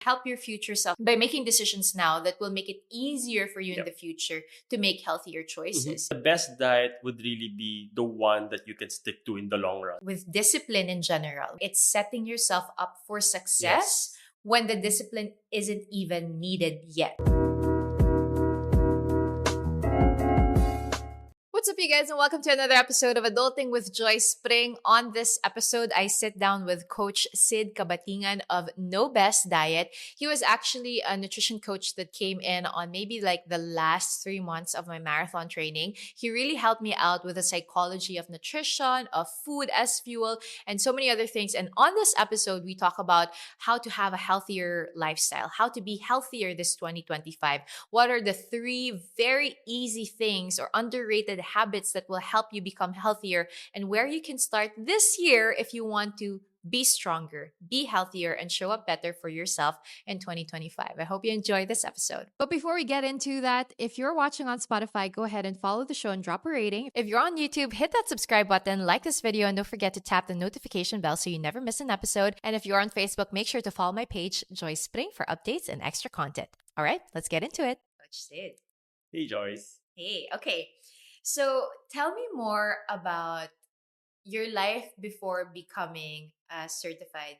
help your future self by making decisions now that will make it easier for you in Yep. the future to make healthier choices. The best diet would really be the one that you can stick to in the long run. With discipline in general, it's setting yourself up for success Yes. when the discipline isn't even needed yet. What's up, you guys, and welcome to another episode of Adulting with Joyce Pring. On this episode, I sit down with Coach Sid Kabatingan of No Best Diet. He was actually a nutrition coach that came in on maybe like the last 3 months of my marathon training. He really helped me out with the psychology of nutrition, of food as fuel, and so many other things. And on this episode, we talk about how to have a healthier lifestyle, how to be healthier this 2025. What are the three very easy things or underrated habits that will help you become healthier, and where you can start this year if you want to be stronger, be healthier, and show up better for yourself in 2025. I hope you enjoy this episode. But before we get into that, if you're watching on Spotify, go ahead and follow the show and drop a rating. If you're on YouTube, hit that subscribe button, like this video, and don't forget to tap the notification bell so you never miss an episode. And if you're on Facebook, make sure to follow my page, Joyce Spring, for updates and extra content. All right, let's get into it. Coach Sid. Hey, Joyce. Hey, okay. So tell me more about your life before becoming a certified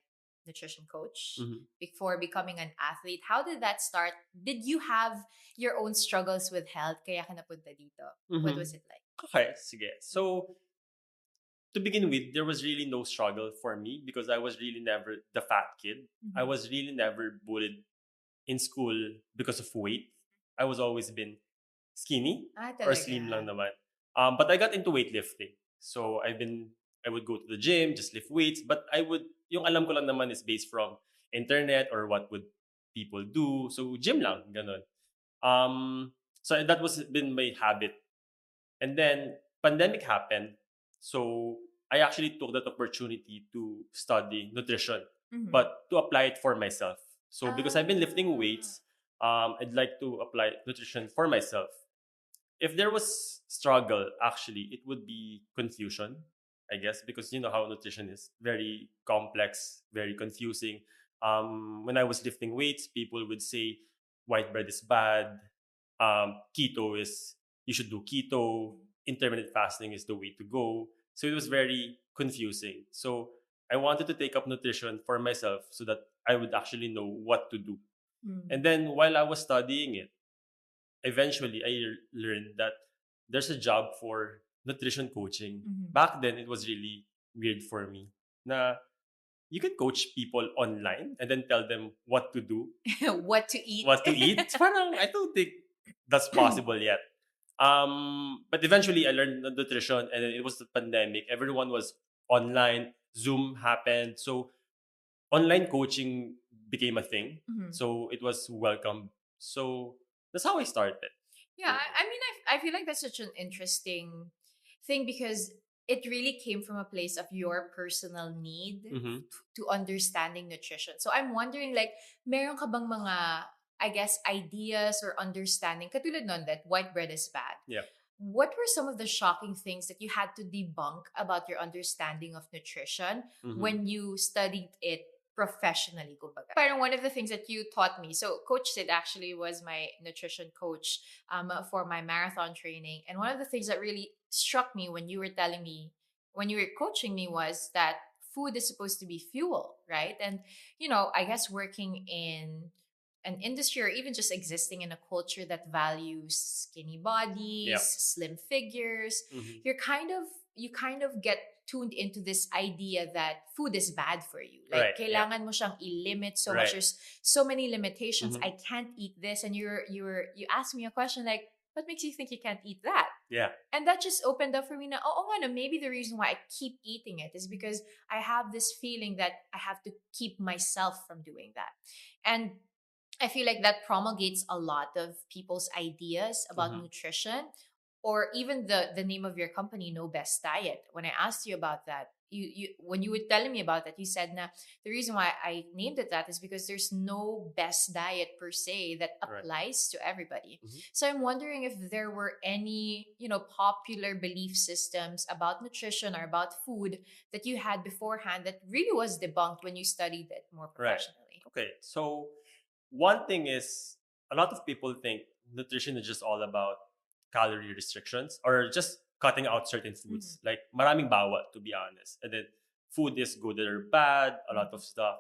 nutrition coach, before becoming an athlete. How did that start? Did you have your own struggles with health kaya ka napunta dito? What was it like? Okay, sige. So, to begin with, there was really no struggle for me because I was really never the fat kid. I was really never bullied in school because of weight. I was always been skinny or slim lang Talaga. naman. But I got into weightlifting. So I would go to the gym, just lift weights. But yung alam ko lang naman is based from internet or what would people do. So gym lang, ganun. So that was been my habit. And then pandemic happened. So I actually took that opportunity to study nutrition, Mhm. but to apply it for myself. So because I've been lifting Ah. weights, I'd like to apply nutrition for myself. If there was struggle, actually, it would be confusion, I guess, because you know how nutrition is very complex, very confusing. When I was lifting weights, people would say white bread is bad. Keto is you should do keto. Intermittent fasting is the way to go. So it was very confusing. So I wanted to take up nutrition for myself so that I would actually know what to do. Mm. And then while I was studying it, eventually I learned that there's a job for nutrition coaching. Mhm. Back then, it was really weird for me. Na you can coach people online and then tell them what to do, What to eat? what to eat. It's parang, I don't think that's possible yet. But eventually, I learned the nutrition, and then it was the pandemic. Everyone was online. Zoom happened, so online coaching became a thing. Mhm. So it was welcome. So that's how I started. Yeah, I mean, I feel like that's such an interesting thing because it really came from a place of your personal need Mm-hmm. to understanding nutrition. So I'm wondering, like, meron ka bang mga, I guess, ideas or understanding, katulad nun that white bread is bad. Yeah. What were some of the shocking things that you had to debunk about your understanding of nutrition Mm-hmm. when you studied it professionally, kumbaga? Parang one of the things that you taught me, so Coach Sid actually was my nutrition coach for my marathon training. And one of the things that really struck me when you were telling me, when you were coaching me, was that food is supposed to be fuel, right? And, I guess working in an industry or even just existing in a culture that values skinny bodies, Yeah. slim figures, Mm-hmm. you kind of get tuned into this idea that food is bad for you. Right, Like yeah. kailangan mo siyang i-limit so much. Right. There's so many limitations. Mhm. I can't eat this, and you asked me a question like, what makes you think you can't eat that? Yeah. And that just opened up for me now. Oh, no, maybe the reason why I keep eating it is because I have this feeling that I have to keep myself from doing that. And I feel like that promulgates a lot of people's ideas about Mhm. nutrition, or even the name of your company, No Best Diet. When I asked you about that, you when you were telling me about that, you said na the reason why I named it that is because there's no best diet per se that Right. applies to everybody. Mhm. So I'm wondering if there were any, popular belief systems about nutrition or about food that you had beforehand that really was debunked when you studied it more Right. professionally. Okay. So one thing is, a lot of people think nutrition is just all about calorie restrictions or just cutting out certain Mhm. foods. Like maraming bawat, to be honest. And then food is good or bad, a lot of Mhm. stuff.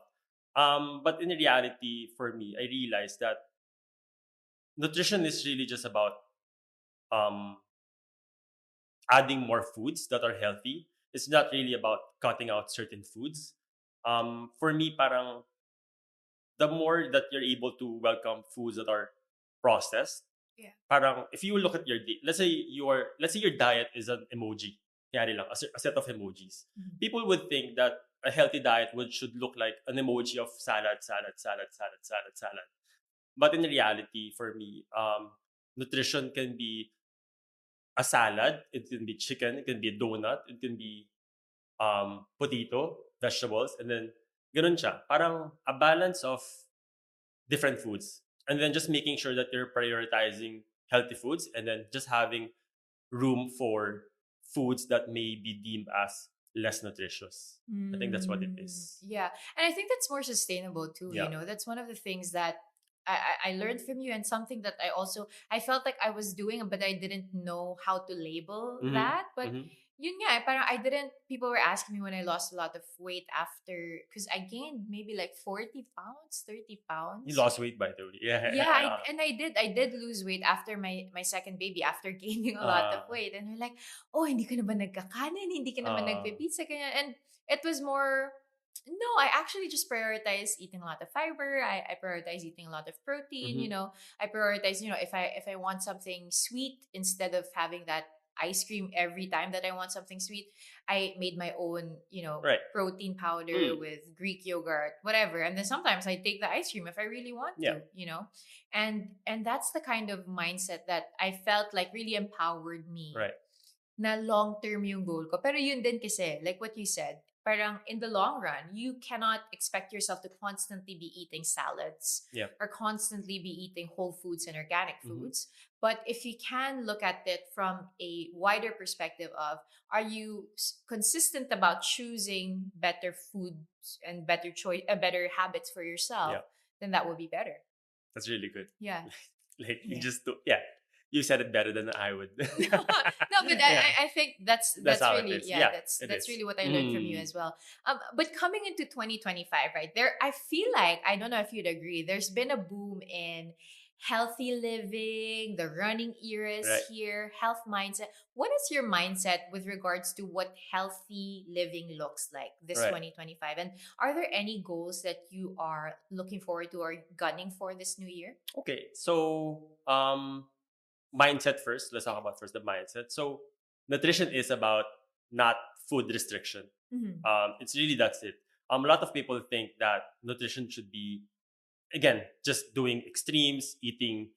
But in reality, for me, I realized that nutrition is really just about um, adding more foods that are healthy. It's not really about cutting out certain foods. For me, parang the more that you're able to welcome foods that are processed, Yeah. parang if you look at your let's say your diet is an emoji, kaya lang, a set of emojis. Mhm. People would think that a healthy diet should look like an emoji of salad, salad, salad, salad, salad, salad. But in reality, for me, nutrition can be a salad, it can be chicken, it can be a donut, it can be potato, vegetables, and then ganun siya. Parang a balance of different foods. And then just making sure that you're prioritizing healthy foods and then just having room for foods that may be deemed as less nutritious. I think that's what it is. Yeah. And I think that's more sustainable too. Yeah. That's one of the things that I learned from you, and something that I felt like I was doing, but I didn't know how to label Mm-hmm. that. But Mm-hmm. yun nga, parang I didn't, people were asking me when I lost a lot of weight after, because I gained maybe like 40 pounds, 30 You pounds. lost weight, by the way. Yeah. Yeah, I did lose weight after my second baby, after gaining a lot of uh, weight. And they're like, "Oh, hindi ka na ba nagkakanin? Hindi ka naman uh, nagpe-pizza ganyan." And it was more, no, I actually just prioritize eating a lot of fiber. I prioritize eating a lot of protein, mm-hmm. I prioritize, if I want something sweet, instead of having that ice cream every time that I want something sweet, I made my own, Right. protein powder Mm. with Greek yogurt, whatever. And then sometimes I take the ice cream if I really want Yeah. to. And that's the kind of mindset that I felt like really empowered me, Right. na long term yung goal ko. Pero yun din kasi, like what you said, parang in the long run, you cannot expect yourself to constantly be eating salads Yeah. or constantly be eating whole foods and organic Mm-hmm. foods. But if you can look at it from a wider perspective of, are you consistent about choosing better foods and better habits for yourself, Yeah. then that would be better. That's really good. Yeah. Like you Yeah. just do, yeah. You said it better than I would. No, but Yeah. I think that's That's that's how it really, is. yeah, Yeah, that's it that's is. really what I learned from you Mm. as well. But coming into 2025, right there, I feel like, I don't know if you'd agree, there's been a boom in healthy living. The running era is Right. here. Health mindset. What is your mindset with regards to what healthy living looks like this Right. 2025? And are there any goals that you are looking forward to or gunning for this new year? Okay. So, mindset first. Let's talk about first the mindset. So, nutrition is about not food restriction. Mm-hmm. It's really that's it. A lot of people think that nutrition should be, again, just doing extremes, eating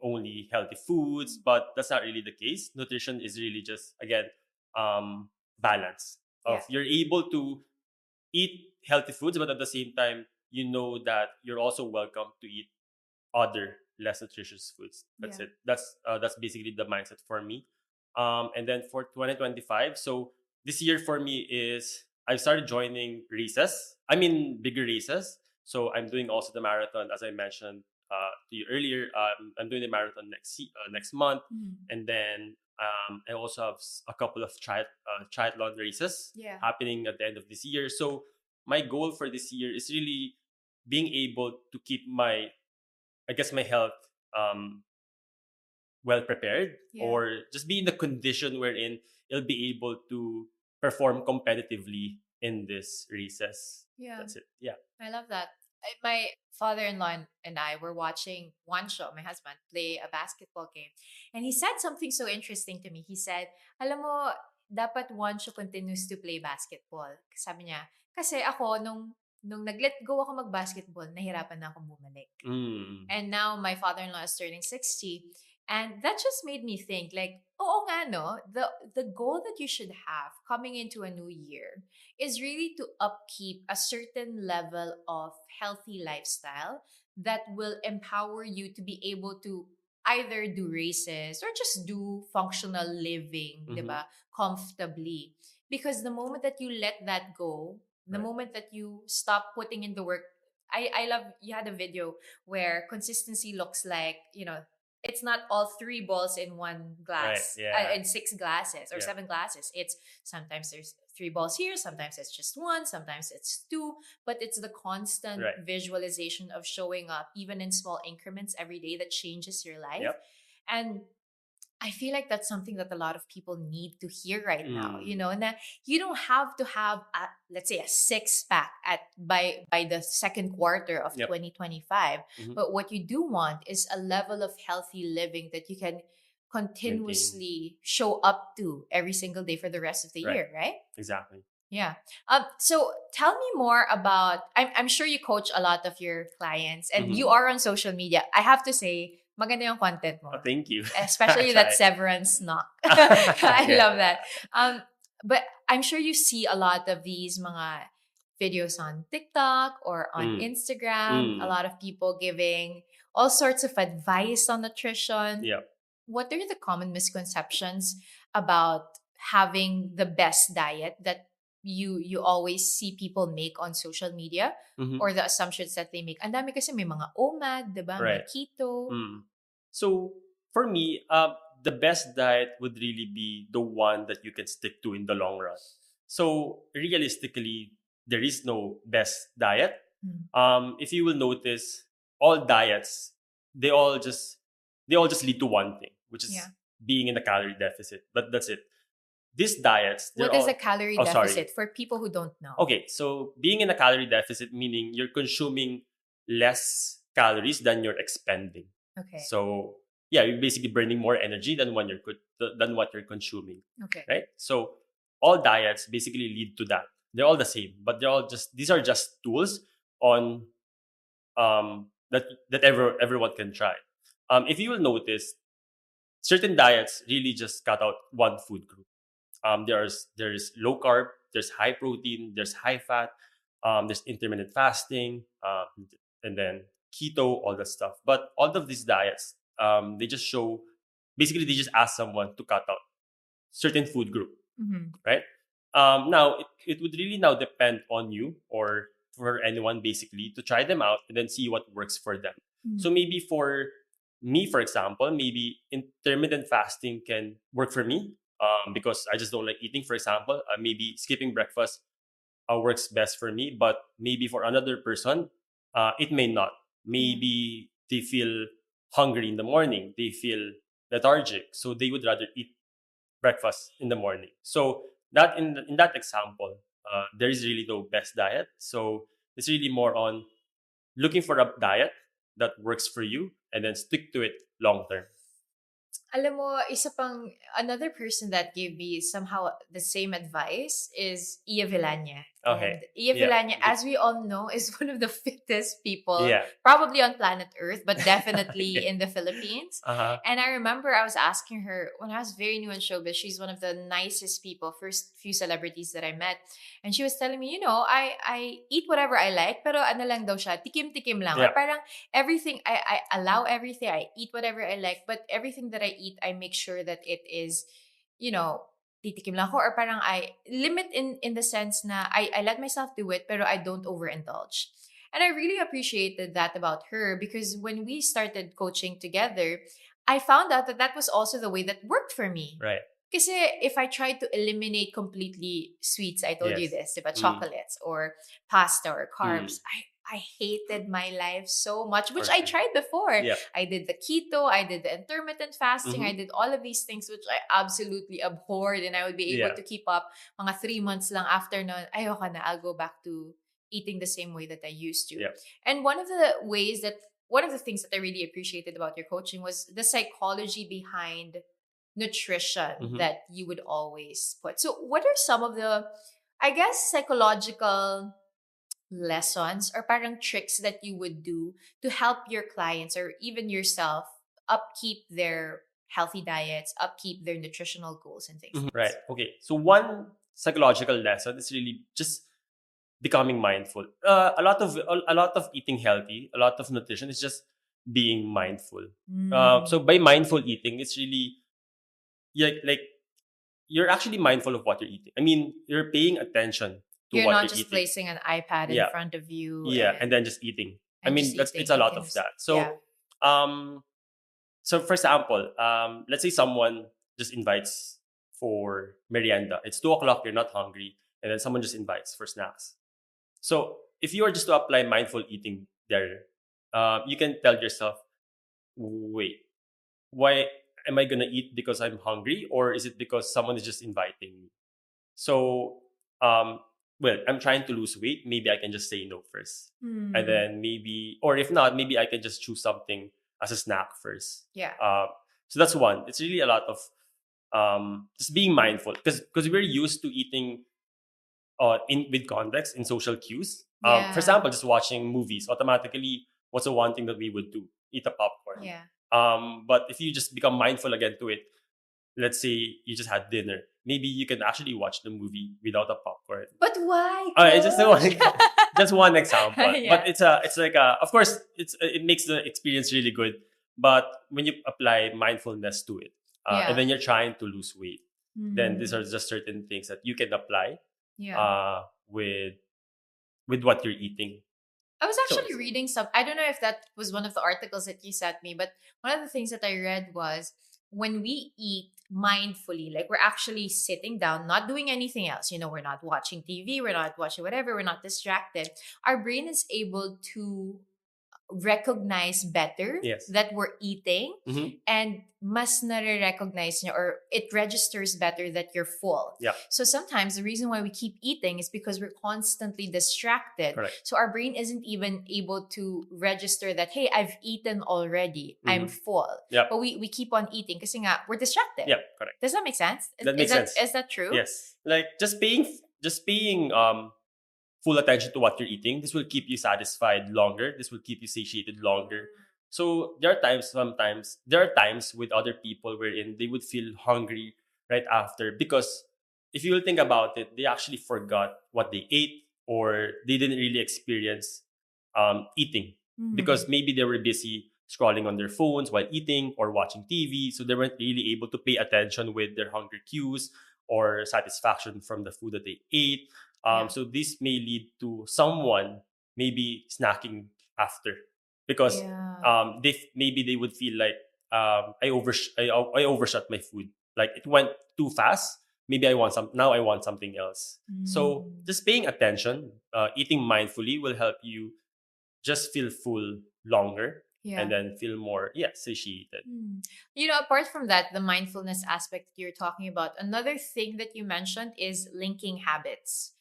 only healthy foods, but that's not really the case. Nutrition is really just, again, balance Yeah. of you're able to eat healthy foods, but at the same time, you know that you're also welcome to eat other less nutritious foods. That's Yeah. it. That's basically the mindset for me. And then for 2025, so this year for me is I started joining races. I mean bigger races. So I'm doing also the marathon, as I mentioned to you earlier. I'm doing the marathon next month, Mhm. and then I also have a couple of triathlon races Yeah. happening at the end of this year. So my goal for this year is really being able to keep my, I guess, my health um, well prepared, Yeah. or just be in the condition wherein it'll be able to perform competitively in this races. Yeah. That's it. Yeah. I love that. My father-in-law and I were watching Juancho, my husband, play a basketball game. And he said something so interesting to me. He said, alam mo, dapat Juancho continues to play basketball. Sabi niya, kasi ako, nung nag-let go ako mag-basketball, nahirapan na akong bumalik. Mm. And now my father-in-law is turning 60. And that just made me think, like, oo nga no, the goal that you should have coming into a new year is really to upkeep a certain level of healthy lifestyle that will empower you to be able to either do races or just do functional living, Mm-hmm. 'di ba? Comfortably. Because the moment that you let that go, the Right. moment that you stop putting in the work, I love you had a video where consistency looks like, it's not all three balls in one Right. glass, Yeah. in six glasses or Yeah. seven glasses. It's sometimes there's three balls here, sometimes it's just one, sometimes it's two, but it's the constant Right. visualization of showing up even in small increments every day that changes your life. Yep. And I feel like that's something that a lot of people need to hear right now, Mm. and that you don't have to have let's say a six pack at by the second quarter of Yep. 2025, Mhm. but what you do want is a level of healthy living that you can Maintain. continuously show up to every single day for the rest of the Right. year, right? Exactly. Yeah. So tell me more about. I'm sure you coach a lot of your clients, and you Mhm. are on social media. I have to say, maganda yung content Oh, mo, thank you. I especially that try. severance knock. I Yeah. love that. But I'm sure you see a lot of these mga videos on TikTok or on Mm. Instagram. A Mm. lot of people giving all sorts of advice on nutrition. Yep. What are the common misconceptions about having the best diet that you always see people make on social media, Mhm. or the assumptions that they make? Ang dami kasi may mga OMAD, 'di ba? May Right. keto. Mm. So for me, the best diet would really be the one that you can stick to in the long run. So realistically, there is no best diet. Mm. If you will notice, all diets they all just they all just lead to one thing, which is Yeah. being in a calorie deficit. But that's it. These diets, they're What is a all. calorie Oh, sorry. deficit for people who don't know? Okay, so being in a calorie deficit meaning you're consuming less calories than you're expending. Okay. So yeah, you're basically burning more energy than than what you're consuming, Okay. right? So all diets basically lead to that. They're all the same, but these are just tools on that everyone can try. If you will notice, certain diets really just cut out one food group. There's low carb, there's high protein, there's high fat, there's intermittent fasting, and then keto, all that stuff. But all of these diets, they just show basically they just ask someone to cut out certain food group, Mm-hmm. right? Now it would really now depend on you or for anyone basically to try them out and then see what works for them. So maybe for me, for example, maybe intermittent fasting can work for me because I just don't like eating. For example, maybe skipping breakfast works best for me, but maybe for another person, it may not. Yeah. Maybe they feel hungry in the morning, they feel lethargic, so they would rather eat breakfast in the morning. So that in that example, there is really no best diet. So it's really more on looking for a diet that works for you and then stick to it long term. Alam mo, another person that gave me somehow the same advice is Iya Villania. Okay. And Iya Yeah. Villania, as we all know, is one of the fittest people, Yeah. probably on planet Earth, but definitely Yeah. in the Philippines. Uh-huh. And I remember I was asking her when I was very new in showbiz, she's one of the nicest people, first few celebrities that I met. And she was telling me, I eat whatever I like, pero ano lang daw siya, tikim-tikim lang. Or Yeah. parang everything, I allow everything, I eat whatever I like, but everything that I eat, I make sure that it is, titikim lang ako, or parang I limit in the sense na I let myself do it, pero I don't overindulge. And I really appreciated that about her, because when we started coaching together, I found out that that was also the way that worked for me. Right. Kasi if I tried to eliminate completely sweets, I told you Yes. this, diba? Mm. Chocolates or pasta or Mm. carbs, I hated my life so much, which For I sure. tried before. Yep. I did the keto, I did the intermittent fasting, I Mhm. did all of these things which I absolutely abhorred, and I would be able Yeah. to keep up mga 3 months lang after nun. Ayoko na, I'll go back to eating the same way that I used to. Yep. And one of the things that I really appreciated about your coaching was the psychology behind nutrition Mhm. that you would always put. So, what are some of the, I guess, psychological lessons or parang tricks that you would do to help your clients or even yourself upkeep their healthy diets, upkeep their nutritional goals and things Mhm. like Right. this? Okay. So one psychological lesson is really just becoming mindful. A lot of eating healthy, a lot of nutrition is just being mindful. So by mindful eating, it's really like you're actually mindful of what you're eating. I mean, you're paying attention to You're what not you're just eating. placing an iPad in Yeah, front of you yeah, and then just eating. I and mean, just that's eating it's a lot of continuously. that. Yeah. Um, so for example, let's say someone just invites for merienda. It's 2 o'clock. You're not hungry, and then someone just invites for snacks. So if you are just to apply mindful eating there, you can tell yourself, wait, why am I gonna eat because I'm hungry, or is it because someone is just inviting me? So, um, well, I'm trying to lose weight. Maybe I can just say no first, and Hmm. then maybe, or if not, maybe I can just choose something as a snack first. Yeah. So that's one. It's really a lot of just being mindful because we're used to eating in with context in social cues. For Yeah. example, just watching movies automatically. What's the one thing that we would do? Eat a popcorn. Yeah. But if you just become mindful again to it, let's say you just had dinner, maybe you can actually watch the movie without a popcorn. But why, It's just one, coach? just one example. But Yeah. it's like of course, it makes the experience really good. But when you apply mindfulness to it, and Yeah. then you're trying to lose weight, then these Hmm. are just certain things that you can apply Yeah. uh, with what you're eating. I was So actually reading some. I don't know if that was one of the articles that you sent me, but one of the things that I read was when we eat mindfully, like we're actually sitting down, not doing anything else. We're not watching TV, we're not watching whatever, we're not distracted. Our brain is able to recognize better yes, that we're eating hmm, and mas nare-recognize niya or it registers better that you're full. yeah, So sometimes the reason why we keep eating is because we're constantly distracted. correct, So our brain isn't even able to register that, hey, I've eaten already. I'm full. yep, But we keep on eating kasi nga, we're distracted. yep, correct. Does that make sense? Is, That is makes that sense. is that true? Yes, like just paying full attention to what you're eating. This will keep you satisfied longer. This will keep you satiated longer. So there are times with other people wherein they would feel hungry right after because if you will think about it, they actually forgot what they ate or they didn't really experience eating Mm. because maybe they were busy scrolling on their phones while eating or watching TV. So they weren't really able to pay attention with their hunger cues or satisfaction from the food that they ate. Yeah. So this may lead to someone maybe snacking after because Yeah. maybe they would feel like I overshot my food. Like it went too fast. Maybe I want something else. So Mm. just paying attention, eating mindfully will help you just feel full longer and Yeah. then feel more satiated. Hmm. Apart from that, the mindfulness aspect that you're talking about, another thing that you mentioned is linking habits.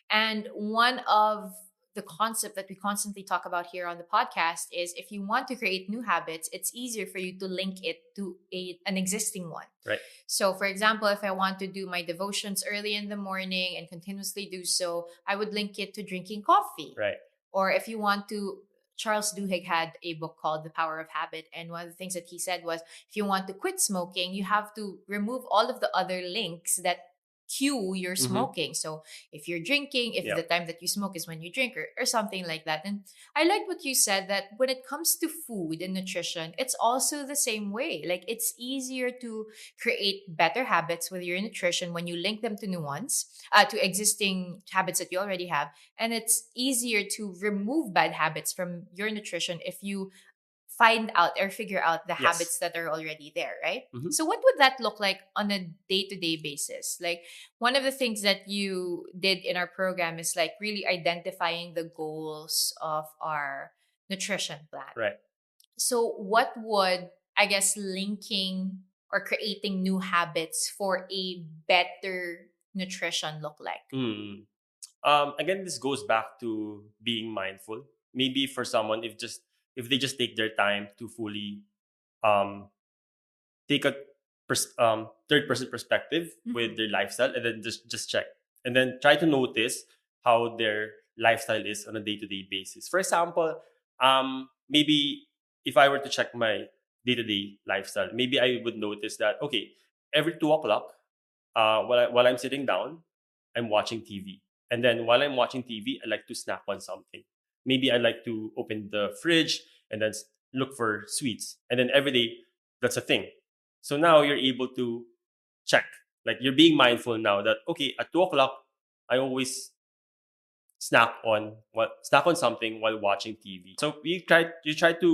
And one of the concept that we constantly talk about here on the podcast is if you want to create new habits, it's easier for you to link it to an existing one. Right. So, for example, if I want to do my devotions early in the morning and continuously do so, I would link it to drinking coffee. Right. Or if you want to, Charles Duhigg had a book called The Power of Habit. And one of the things that he said was if you want to quit smoking, you have to remove all of the other links that cue your Mm-hmm. smoking. So if you're drinking, if Yeah. the time that you smoke is when you drink or something like that. And I like what you said that when it comes to food and nutrition, it's also the same way. Like it's easier to create better habits with your nutrition when you link them to new ones, to existing habits that you already have. And it's easier to remove bad habits from your nutrition if you find out or figure out the Yes. habits that are already there, right? Mm-hmm. So, what would that look like on a day to day basis? Like, one of the things that you did in our program is like really identifying the goals of our nutrition plan. Right. So, what would, I guess, linking or creating new habits for a better nutrition look like? Mm. Again, this goes back to being mindful. Maybe for someone, if they just take their time to fully um, take a third person perspective with Mhm. their lifestyle, and then just check, and then try to notice how their lifestyle is on a day to day basis. For example, maybe if I were to check my day to day lifestyle, maybe I would notice that okay, every 2 o'clock, while I'm sitting down, I'm watching TV. And then while I'm watching TV, I like to snack on something. Maybe I like to open the fridge and then look for sweets. And then every day, that's a thing. So now you're able to check. Like you're being mindful now that, okay, at 2 o'clock, I always snack on something while watching TV. So you try to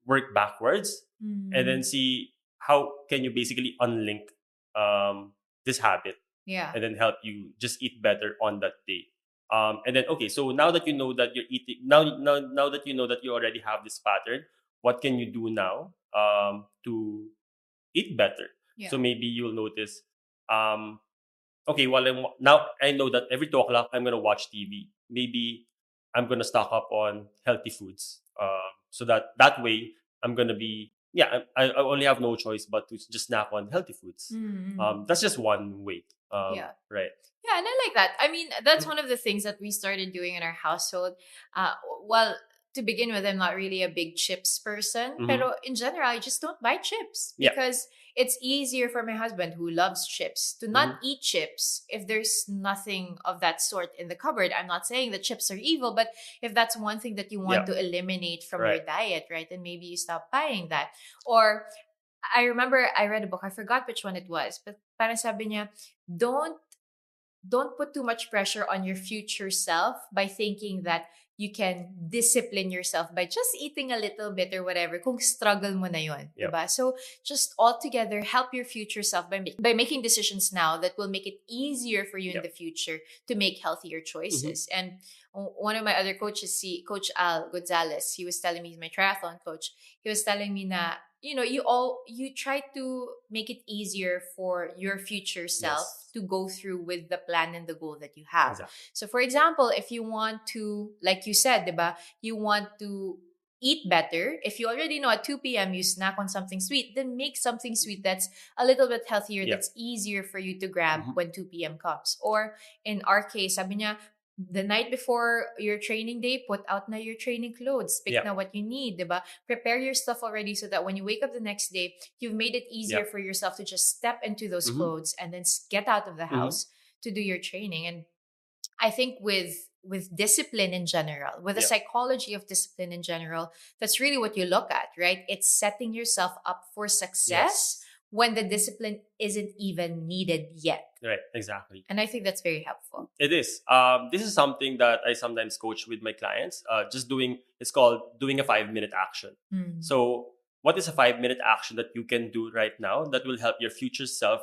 work backwards and then Mm. see how can you basically unlink this habit Yeah. and then help you just eat better on that day. And then okay, so now that you know that you're eating now that you know that you already have this pattern, what can you do now to eat better? Yeah. So maybe you'll notice, um, okay, well, now I know that every 2 o'clock I'm gonna watch TV. Maybe I'm gonna stock up on healthy foods, so that way I'm gonna be yeah. I only have no choice but to just snack on healthy foods. Mm. That's just one way. Yeah. Right. Yeah, and I like that. I mean, that's one of the things that we started doing in our household. Uh, well, to begin with, I'm not really a big chips person, Mm-hmm. pero in general, I just don't buy chips Yeah. because it's easier for my husband who loves chips to not Mm-hmm. eat chips if there's nothing of that sort in the cupboard. I'm not saying that chips are evil, but if that's one thing that you Yeah. want to eliminate from your Right. diet, right, then maybe you stop buying that. Or I remember I read a book, I forgot which one it was, but parang sabi niya, don't don't put too much pressure on your future self by thinking that you can discipline yourself by just eating a little bit or whatever kung struggle mo na yun, Yep. diba? So just altogether help your future self by making decisions now that will make it easier for you in Yep. the future to make healthier Mm-hmm. choices. And one of my other coaches, Coach Al Gonzalez, he was telling me, he's my triathlon coach, he was telling me na you try to make it easier for your future self Yes. to go through with the plan and the goal that you have. Exactly. So for example, if you want to, like you said, diba, you want to eat better. If you already know at 2 p.m. you snack on something sweet, then make something sweet that's a little bit healthier, Yep. that's easier for you to grab Mm-hmm. when 2 p.m. comes. Or in our case, sabi niya, the night before your training day, put out na your training clothes. Pick Yep. na what you need, diba? Prepare your stuff already so that when you wake up the next day, you've made it easier Yep. for yourself to just step into those Mm-hmm. clothes and then get out of the Mm-hmm. house to do your training. And I think with discipline in general, with the Yep. psychology of discipline in general, that's really what you look at, right? It's setting yourself up for success Yes. when the discipline isn't even needed yet. Right. Exactly. And I think that's very helpful. It is. This is something that I sometimes coach with my clients. It's called doing a 5 minute action. Mm. So, what is a 5 minute action that you can do right now that will help your future self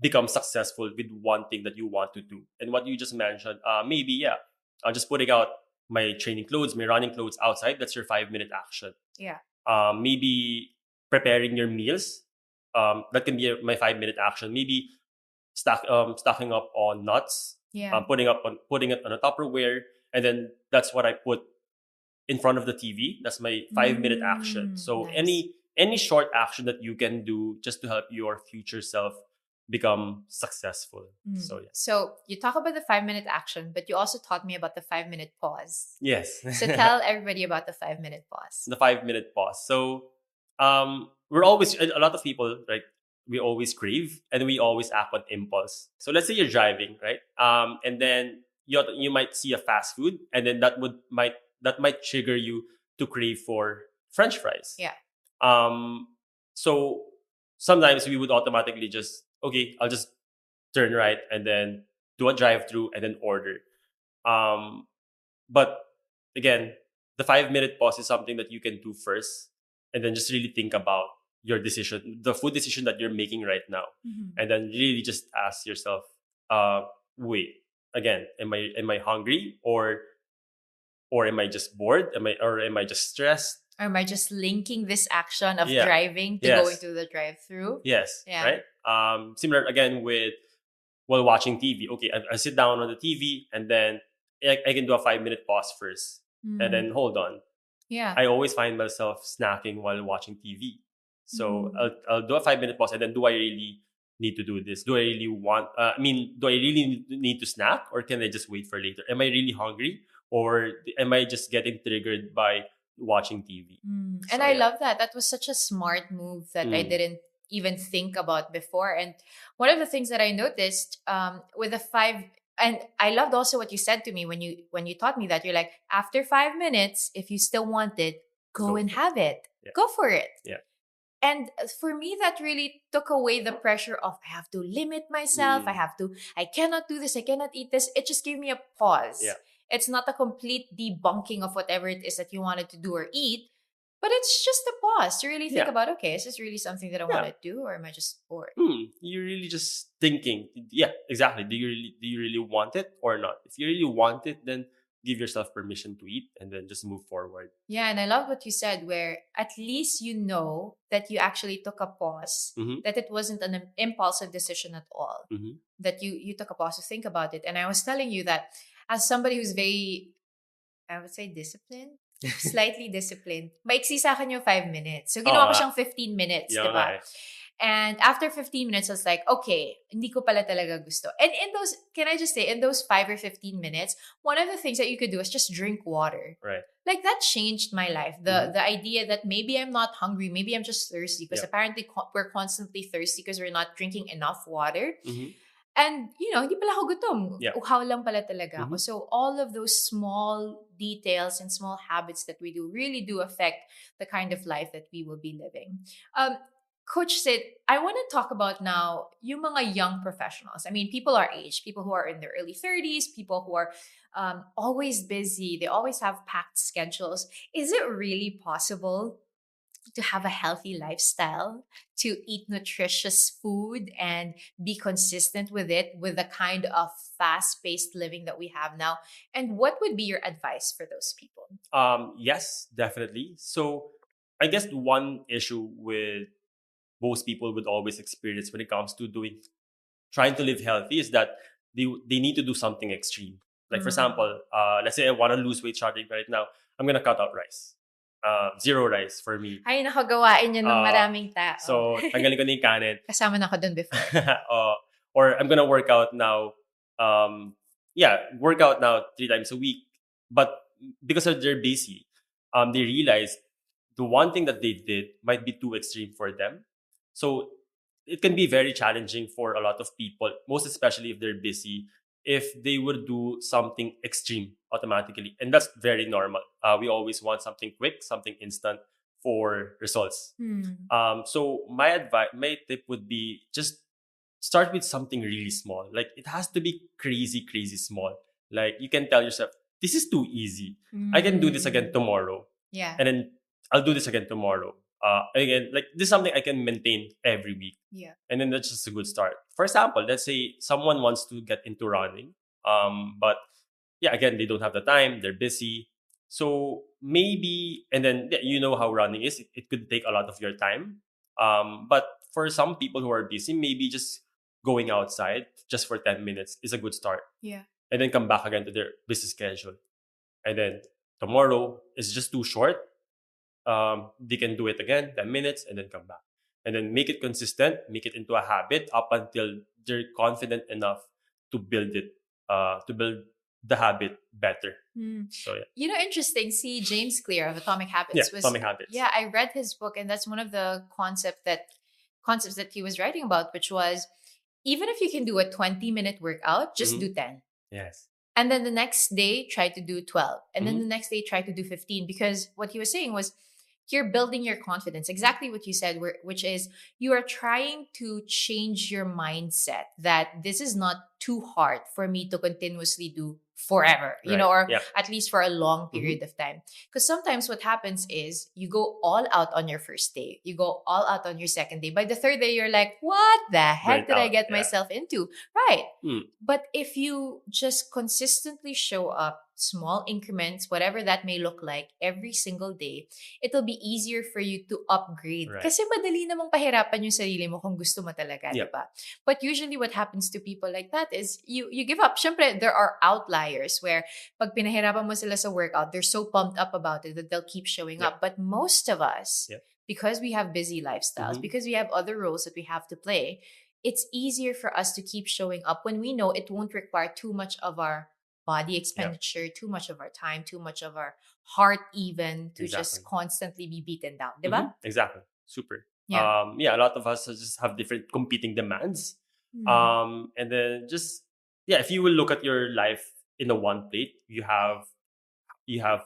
become successful with one thing that you want to do? And what you just mentioned, maybe, yeah, just putting out my training clothes, my running clothes outside, that's your 5 minute action. Yeah. Maybe preparing your meals, that can be my 5 minute action. Maybe stocking up on nuts, Yeah. putting it on a Tupperware, and then that's what I put in front of the TV. That's my 5 minute action. So Nice. any short action that you can do just to help your future self become successful. So yeah. So you talk about the 5 minute action, but you also taught me about the 5 minute pause. Yes. So tell everybody about the 5 minute pause. The 5 minute pause. So we're always a lot of people, right? We always crave and we always act on impulse. So let's say you're driving, right? And then you might see a fast food, and then that might trigger you to crave for French fries. Yeah. Um, so sometimes we would automatically just okay, I'll just turn right and then do a drive through and then order. Um, but again, the 5 minute pause is something that you can do first, and then just really think about your decision, the food decision that you're making right now, and then really just ask yourself, wait, again, am I hungry, or am I just bored? Am I just stressed? Or am I just linking this action of Yeah. driving to going Yes. through the drive-through? Yes. Yeah. Right. Similar again with while watching TV. Okay, I sit down on the TV, and then I can do a 5 minute pause first, and then hold on. Yeah. I always find myself snacking while watching TV. So Mm. I'll do a 5 minute pause, and then do I really need to do this? Do I really want? Do I really need to snack, or can I just wait for later? Am I really hungry, or am I just getting triggered by watching TV? And So, I yeah. love that. That was such a smart move that I Mm. didn't even think about before. And one of the things that I noticed with the five, and I loved also what you said to me when you taught me that you're like, after 5 minutes, if you still want it, go Go and for it. have it. Yeah. Go for it. Yeah. And for me, that really took away the pressure of I have to limit myself. Mm. I cannot do this. I cannot eat this. It just gave me a pause. Yeah. It's not a complete debunking of whatever it is that you wanted to do or eat, but it's just a pause to really think Yeah. about, okay, is this really something that I want Yeah. to do, or am I just bored? You're really just thinking. Yeah, exactly. Do you really want it or not? If you really want it, then give yourself permission to eat and then just move forward. Yeah, and I love what you said, where at least you know that you actually took a pause, Mm-hmm. that it wasn't an impulsive decision at all, Mm-hmm. that you took a pause to think about it. And I was telling you that as somebody who's very, I would say, disciplined, slightly disciplined, maiksi sa akin yung 5 minutes. So Oo ginawa ko nga. siyang 15 minutes, di Yan nga ba? eh. And after 15 minutes, I was like, okay, hindi ko pala talaga gusto. And in those, can I just say, in those 5 or 15 minutes, one of the things that you could do is just drink water. Right. Like that changed my life. Mhm. The idea that maybe I'm not hungry, maybe I'm just thirsty, because Yep. apparently we're constantly thirsty because we're not drinking enough water. Mm-hmm. And, hindi pala ako gutom. Yeah. Uhaw lang pala talaga ako. Mhm. So all of those small details and small habits that we do really do affect the kind of life that we will be living. Coach Sid, I want to talk about now yung mga young professionals. I mean, people our age, people who are in their early 30s, people who are always busy. They always have packed schedules. Is it really possible to have a healthy lifestyle, to eat nutritious food and be consistent with it, with the kind of fast-paced living that we have now? And what would be your advice for those people? Yes, definitely. So I guess one issue with most people would always experience when it comes to trying to live healthy is that they need to do something extreme. Like for Mm. example, let's say I want to lose weight starting right now. I'm gonna cut out rice. Zero rice for me. Ay, nakagawain yun ng Uh, maraming tao. so tanggalin ko na yung kanin. Kasama na ako dun before. uh, or I'm gonna work out now. Work out now 3 times a week. But because of they're busy, they realize the one thing that they did might be too extreme for them. So it can be very challenging for a lot of people, most especially if they're busy, if they would do something extreme automatically. And that's very normal. We always want something quick, something instant for results. Hmm. So my tip would be just start with something really small. Like it has to be crazy, crazy small. Like you can tell yourself, this is too easy. I can do this again Mm. tomorrow. Yeah. And then I'll do this again tomorrow. Again, like this is something I can maintain every week. Yeah. And then that's just a good start. For example, let's say someone wants to get into running. But yeah, again, they don't have the time, they're busy. So maybe, and then yeah, you know how running is, it could take a lot of your time. But for some people who are busy, maybe just going outside just for 10 minutes is a good start. Yeah. And then come back again to their busy schedule. And then tomorrow is just too short. They can do it again, 10 minutes, and then come back. And then make it consistent, make it into a habit up until they're confident enough to build the habit better. Hmm. So yeah. Interesting. See, James Clear of Atomic Yeah, Habits was, Atomic Habits. yeah, I read his book, and that's one of the concepts that he was writing about, which was, even if you can do a 20-minute workout, just Mhm. do 10. Yes. And then the next day, try to do 12. And then Mhm. the next day, try to do 15. Because what he was saying was, you're building your confidence. Exactly what you said, which is you are trying to change your mindset that this is not too hard for me to continuously do forever, Right. or Yeah. at least for a long Mhm. period of time. Because sometimes what happens is you go all out on your first day, you go all out on your second day. By the third day, you're like, what the heck Burnt did I out. get Yeah. myself into? Right. Mm. But if you just consistently show up, small increments, whatever that may look like, every single day, it'll be easier for you to upgrade. Right. Kasi madali namang pahirapan yung sarili mo kung gusto mo talaga, Yeah. di ba? But usually what happens to people like that is you give up. Siyempre, there are outliers where pag pinahirapan mo sila sa workout, they're so pumped up about it that they'll keep showing Yeah. up. But most of us, Yeah. because we have busy lifestyles, Mhm. because we have other roles that we have to play, it's easier for us to keep showing up when we know it won't require too much of our body expenditure, too much of our time, too much of our heart, even to just Exactly. constantly be beaten down. Mhm. Diba? Exactly. Super. Yeah. A lot of us just have different competing demands. Hmm. And then just yeah, if you will look at your life in a one plate, you have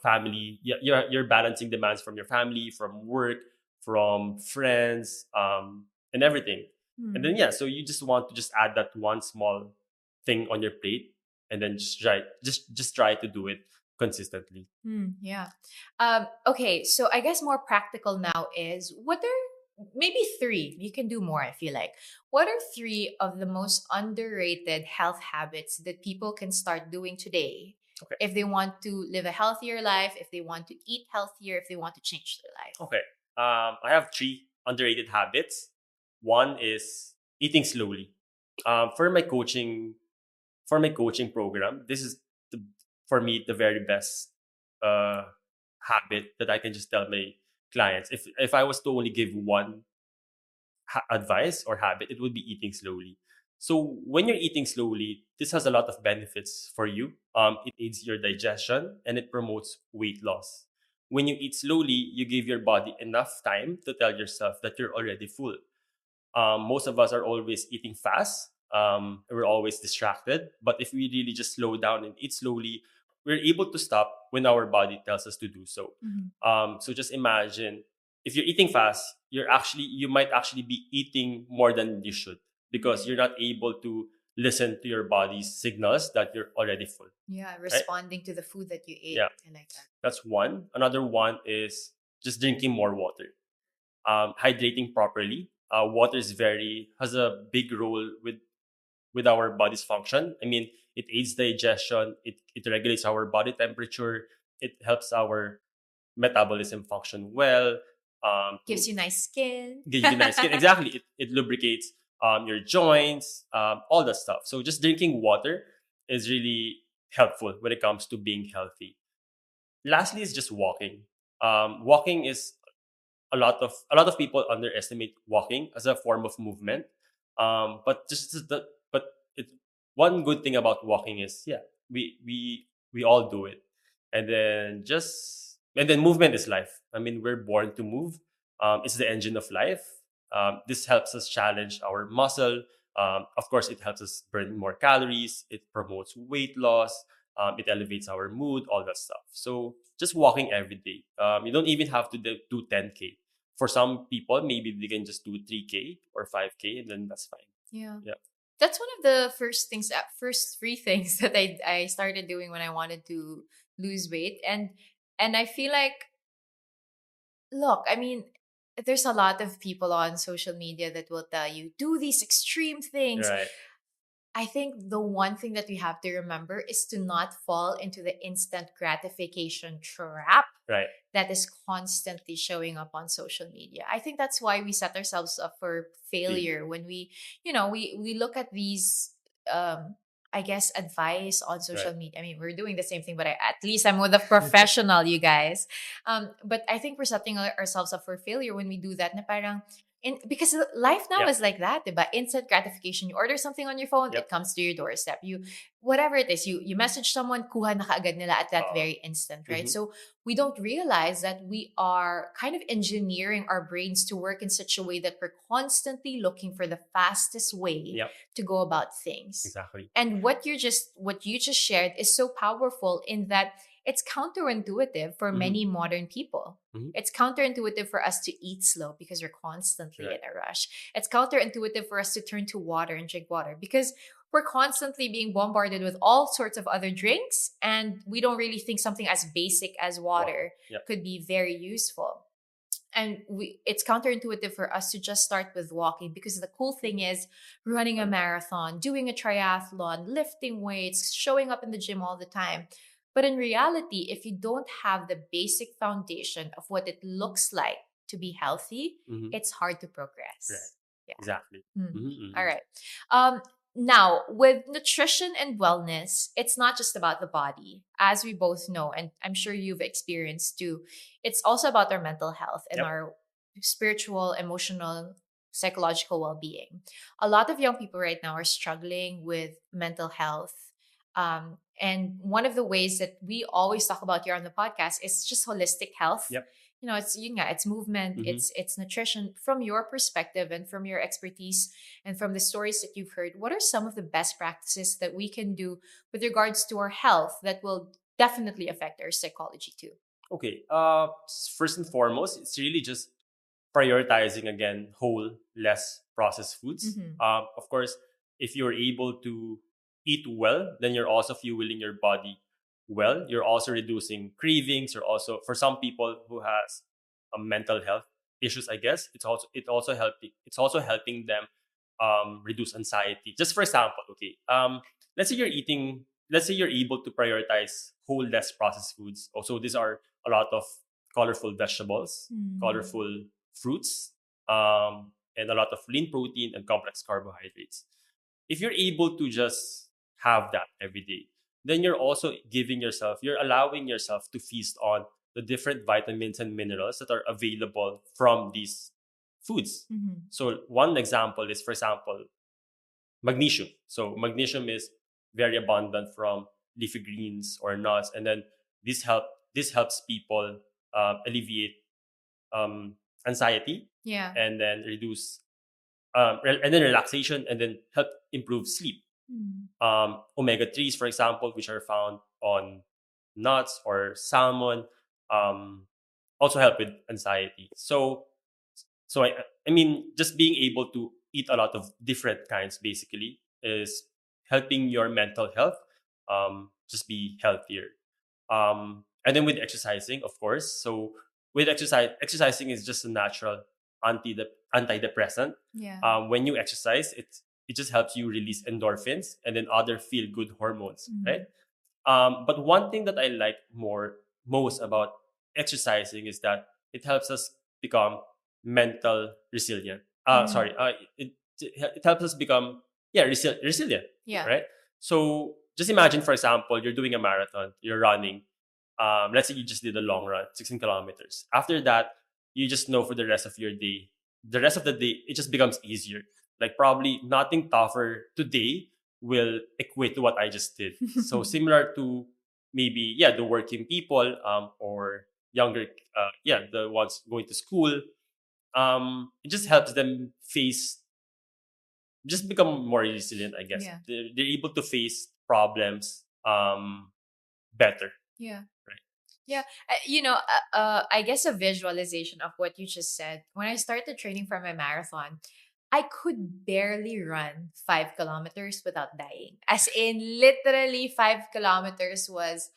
family. Yeah, you're balancing demands from your family, from work, from friends, and everything. And Hmm. then yeah, so you just want to just add that one small thing on your plate. and then just try to do it consistently. Yeah. Okay, so I guess more practical now is what are maybe three, you can do more, I feel like. What are three of the most underrated health habits that people can start doing today Okay. if they want to live a healthier life, if they want to eat healthier, if they want to change their life? Okay. I have three underrated habits. One is eating slowly. For my coaching program, this is the, for me the very best uh, habit that I can just tell my clients. If I was to only give one advice or habit, it would be eating slowly. So when you're eating slowly, this has a lot of benefits for you. It aids your digestion and it promotes weight loss. When you eat slowly, you give your body enough time to tell yourself that you're already full. Most of us are always eating fast. We're always distracted. But if we really just slow down and eat slowly, we're able to stop when our body tells us to do so. Mhm. So just imagine if you're eating fast, you might actually be eating more than you should because Right. you're not able to listen to your body's signals that you're already full. Yeah, Right? responding to the food that you Yeah, ate. I like that. that's one. Another one is just drinking more water, hydrating properly. Water is very has a big role with our body's function. I mean, it aids digestion. It regulates our body temperature. It helps our metabolism function well. To Gives you nice skin. give you nice skin. Exactly, it lubricates your joints, all that stuff. So just drinking water is really helpful when it comes to being healthy. Lastly, is just walking. Walking is a lot of people underestimate walking as a form of movement. But just the but it one good thing about walking is yeah we all do it, and then movement is life. I mean we're born to move. It's the engine of life. This helps us challenge our muscle. Of course, it helps us burn more calories. It promotes weight loss. It elevates our mood, all that stuff. So just walking every day. You don't even have to do 10K. For some people, maybe they can just do 3K or 5K, and then that's fine. Yeah. Yeah. That's one of the first three things that I started doing when I wanted to lose weight. And I feel like, look, I mean, there's a lot of people on social media that will tell you do these extreme things. Right. I think the one thing that we have to remember is to not fall into the instant gratification trap Right. that is constantly showing up on social media. I think that's why we set ourselves up for Failure. failure when we look at these um I guess advice on Right. social media. I mean, we're doing the same thing, but at least I'm with a professional, you guys. But I think we're setting ourselves up for failure when we do that. Na parang because life now Yep. is like that, diba? Instant gratification. You order something on your phone, it Yep. comes to your doorstep. Whatever it is, you message someone, kuha na kaagad nila at that Uh, very instant, right? mhm. So we don't realize that we are kind of engineering our brains to work in such a way that we're constantly looking for the fastest way Yep. to go about things. Exactly. And what you just shared is so powerful in that it's counterintuitive for Hmm. many modern people. Hmm. It's counterintuitive for us to eat slow because we're constantly in Right. a rush. It's counterintuitive for us to turn to water and drink water because we're constantly being bombarded with all sorts of other drinks, and we don't really think something as basic as Water. water Yep. could be very useful. And it's counterintuitive for us to just start with walking because the cool thing is running a marathon, doing a triathlon, lifting weights, showing up in the gym all the time. But in reality, if you don't have the basic foundation of what it looks like to be healthy, Hmm. it's hard to Right. progress. Yeah. Exactly. Hmm. All Hmm. right. Um, Now, with nutrition and wellness, it's not just about the body, as we both know, and I'm sure you've experienced too. It's also about our mental health and Yep. our spiritual, emotional, psychological well being. A lot of young people right now are struggling with mental health. And one of the ways that we always talk about here on the podcast is just holistic health. Yep. It's movement, Hmm. it's nutrition. From your perspective and from your expertise and from the stories that you've heard, what are some of the best practices that we can do with regards to our health that will definitely affect our psychology too? Okay. First and foremost, it's really just prioritizing again whole, less processed foods. Mm-hmm. Of course, if you're able to eat well, then you're also fueling your body well. You're also reducing cravings. You're also, for some people who has a mental health issues, I guess it's also helping them reduce anxiety. Just for example, okay, let's say you're eating, let's say you're able to prioritize whole, less processed foods. Also, these are a lot of colorful vegetables, Mm. colorful fruits, and a lot of lean protein and complex carbohydrates. If you're able to just have that every day, then you're also giving yourself, you're allowing yourself to feast on the different vitamins and minerals that are available from these foods. Mhm. So one example is, for example, magnesium. So magnesium is very abundant from leafy greens or nuts, and then this help this helps people alleviate um, anxiety, Yeah. and then reduce and then relaxation, and then help improve sleep. Mm. Omega 3s, for example, which are found on nuts or salmon, um, also help with anxiety. So I mean, just being able to eat a lot of different kinds basically is helping your mental health just be healthier. And then with exercising, of course. So with exercising is just a natural antidepressant. Yeah. When you exercise, it just helps you release endorphins and then other feel good hormones, right? Mhm. But one thing that I like most about exercising is that it helps us become mental resilient. Mhm. Sorry, it helps us become, yeah, resilient, Yeah. right? So just imagine, for example, you're doing a marathon, you're running. Let's say you just did a long run, 16 kilometers. After that, you just know for the rest of your day, the rest of the day, it just becomes easier. Like probably nothing tougher today will equate to what I just did. So similar to maybe, yeah, the working people, or younger, yeah, the ones going to school. It just helps them face, just become more resilient, I guess. Yeah. They're able to face problems better, Yeah. right? Yeah, I guess a visualization of what you just said. When I started training for my marathon, I could barely run 5 kilometers without dying. As in, literally 5 kilometers was,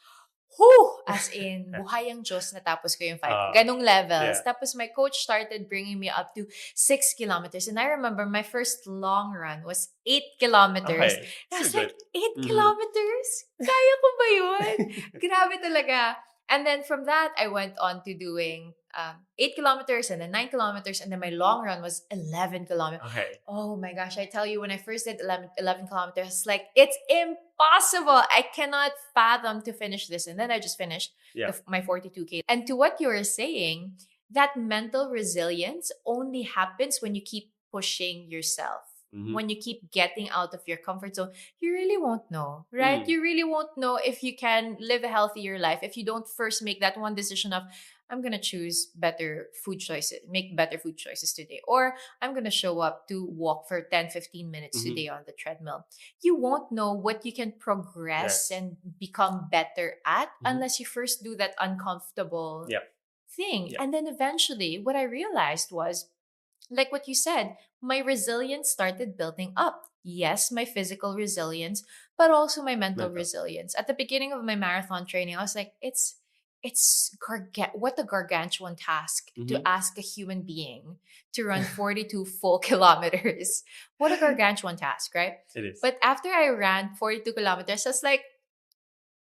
whew, as in, buhay ang Diyos natapos ko yung 5. uh, Ganong levels. yeah. Tapos my coach started bringing me up to 6 kilometers. And I remember my first long run was 8 kilometers. Okay, And I so was good. like, eight Mm-hmm. kilometers? Kaya ko ba yun? Grabe talaga. And then from that, I went on to doing 8 kilometers and then 9 kilometers. And then my long run was 11 kilometers. Okay. Oh my gosh, I tell you, when I first did 11 kilometers, it's like, it's impossible. I cannot fathom to finish this. And then I just finished Yeah. my 42K. And to what you were saying, that mental resilience only happens when you keep pushing yourself. Mm-hmm. When you keep getting out of your comfort zone, you really won't know, right? Mm. You really won't know if you can live a healthier life if you don't first make that one decision of, I'm going to choose better food choices, make better food choices today. Or I'm going to show up to walk for 10-15 minutes Mm-hmm. today on the treadmill. You won't know what you can progress Yes. and become better at Mm-hmm. unless you first do that uncomfortable Yeah. thing. Yeah. And then eventually, what I realized was, like what you said, my resilience started building up. Yes, my physical resilience, but also my mental Mental. resilience. At the beginning of my marathon training, I was like, what a gargantuan task to Mm-hmm. ask a human being to run 42 full kilometers. What a gargantuan task, right? It is. But after I ran 42 kilometers, I was like,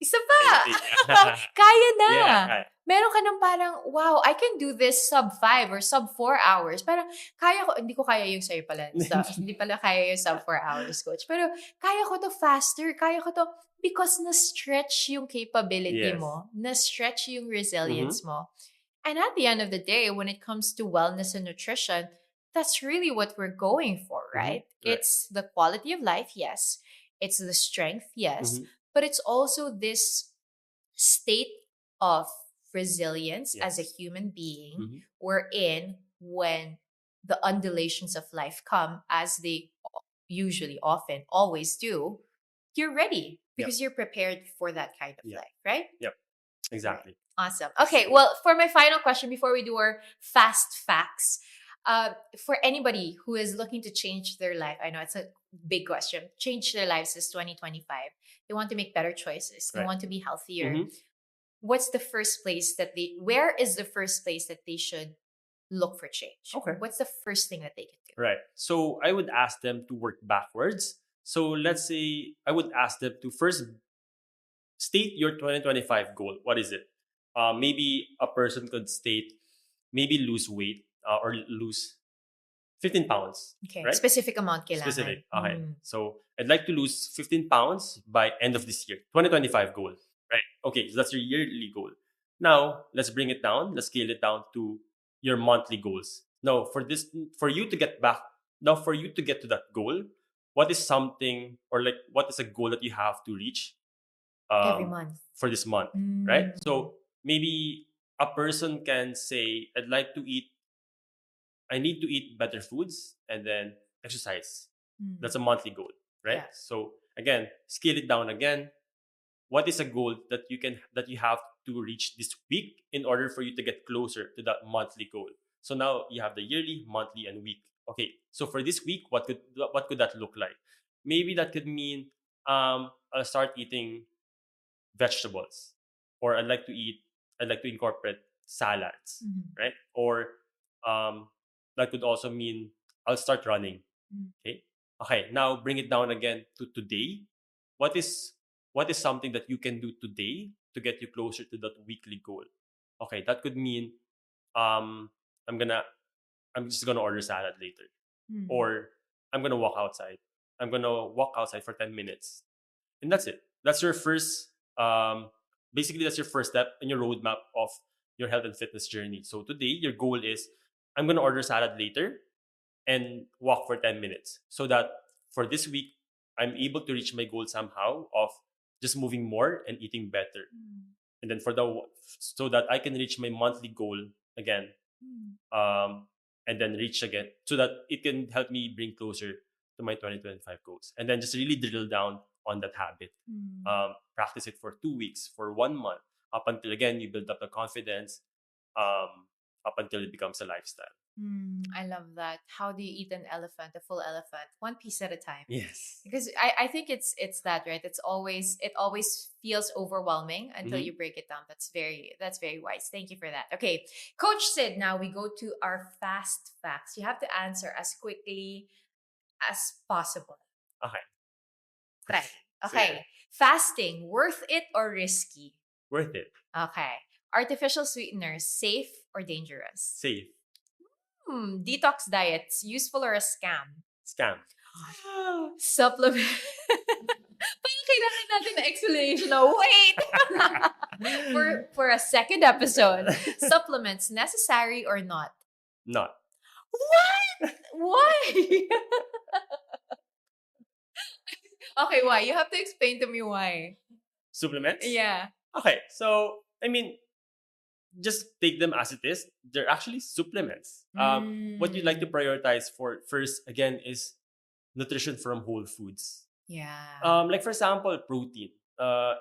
isa pa! Anything. Yeah. Kaya na! Yeah. Right. Meron ka ng parang, wow, I can do this sub 5 or sub 4 hours. Parang, kaya ko, hindi ko kaya yung sa'yo pala. Hindi pala kaya yung sub 4 hours, coach. Pero, kaya ko to faster. Kaya ko to, because na-stretch yung capability Yes. mo. Na-stretch yung Mm-hmm. resilience mo. And at the end of the day, when it comes to wellness and nutrition, that's really what we're going for, Mm-hmm. right? Right. It's the quality of life, yes. It's the strength, yes. Mm-hmm. But it's also this state of resilience as a Yes. human being Mm-hmm. we're in when the undulations of life come, as they usually, often, always do. You're ready Yep. because you're prepared for that kind of Yeah. life, right? Yep. Right. Exactly. Awesome. Okay, well, for my final question before we do our fast facts, For anybody who is looking to change their life, I know it's a big question. Change their lives this 2025. They want to make better choices. They Right. want to be healthier. Mm-hmm. What's the first place that they? Where is the first place that they should look for change? Okay. What's the first thing that they can do? Right. So I would ask them to work backwards. So let's say I would ask them to first state your 2025 goal. What is it? Maybe a person could state maybe lose weight or lose 15 pounds, Okay, right? specific amount Specific. kailangan. Okay. So I'd like to lose 15 pounds by end of this year. 2025 goal. Right. Okay. So that's your yearly goal. Now let's bring it down. Let's scale it down to your monthly goals. Now for you to get back, now for you to get to that goal, what is something or like what is a goal that you have to reach Every month. for this month, right? So maybe a person can say, I need to eat better foods and then exercise. That's a monthly goal, right? Yeah. So again, scale it down again. What is a goal that you have to reach this week in order for you to get closer to that monthly goal? So now you have the yearly, monthly, and week. Okay, so for this week, what could that look like? Maybe that could mean I'll start eating vegetables, or I'd like to incorporate salads, right? Or that could also mean I'll start running. Okay. Okay. Now bring it down again to today. What is what is something that you can do today to get you closer to that weekly goal? Okay, that could mean um I'm gonna I'm just gonna order salad later. Or I'm gonna walk outside. I'm gonna walk outside for 10 minutes. And that's it. That's your first basically that's your first step in your roadmap of your health and fitness journey. So today your goal is I'm gonna order salad later and walk for 10 minutes. So that for this week I'm able to reach my goal somehow of just moving more and eating better. And then so that I can reach my monthly goal again, um, and then reach again, so that it can help me bring closer to my 2025 goals. And then just really drill down on that habit. Practice it for 2 weeks, for 1 month, up until again you build up the confidence, up until it becomes a lifestyle. I love that. How do you eat an elephant, a full elephant, one piece at a time? Yes. Because I think it's that, right? It always feels overwhelming until you break it down. That's very wise. Thank you for that. Okay, Coach Sid. Now we go to our fast facts. You have to answer as quickly as possible. Okay. Try. Okay. Fasting, worth it or risky? Worth it. Okay. Artificial sweeteners, safe or dangerous? Safe. Detox diets, useful or a scam? Scam. Supplement. Parang kailangan natin na explanation. Oh, wait! for a second episode. Supplements, necessary or not? Not. What? Why? Okay, why? You have to explain to me why. Supplements? Yeah. Okay, so I mean, just take them as it is. They're actually supplements. What you'd like to prioritize for first again is nutrition from whole foods. Yeah. Like for example, protein.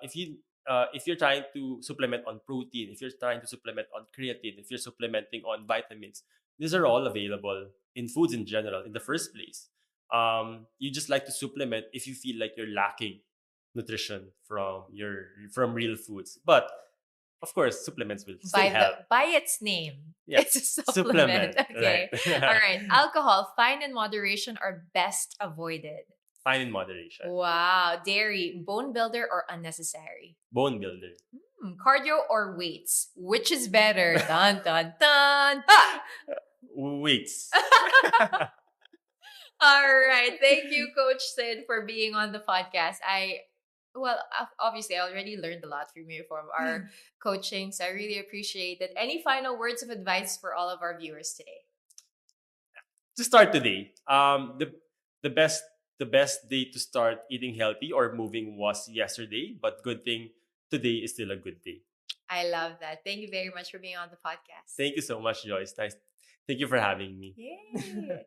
If you're trying to supplement on protein, if you're trying to supplement on creatine, if you're supplementing on vitamins, these are all available in foods in general in the first place. You just like to supplement if you feel like you're lacking nutrition from real foods. But of course, supplements will still help. By its name, Yeah. it's a supplement. Okay. Right. All right. Alcohol, fine in moderation or best avoided? Fine in moderation. Wow. Dairy, bone builder or unnecessary? Bone builder. Cardio or weights? Which is better? Dun, dun, dun. Ha! Weights. All right. Thank you, Coach Sid, for being on the podcast. Obviously, I already learned a lot from you from our coaching. So I really appreciate it. Any final words of advice for all of our viewers today? To start today, the best day to start eating healthy or moving was yesterday, but good thing today is still a good day. I love that. Thank you very much for being on the podcast. Thank you so much, Joyce. Nice. Thank you for having me. Yay. Okay.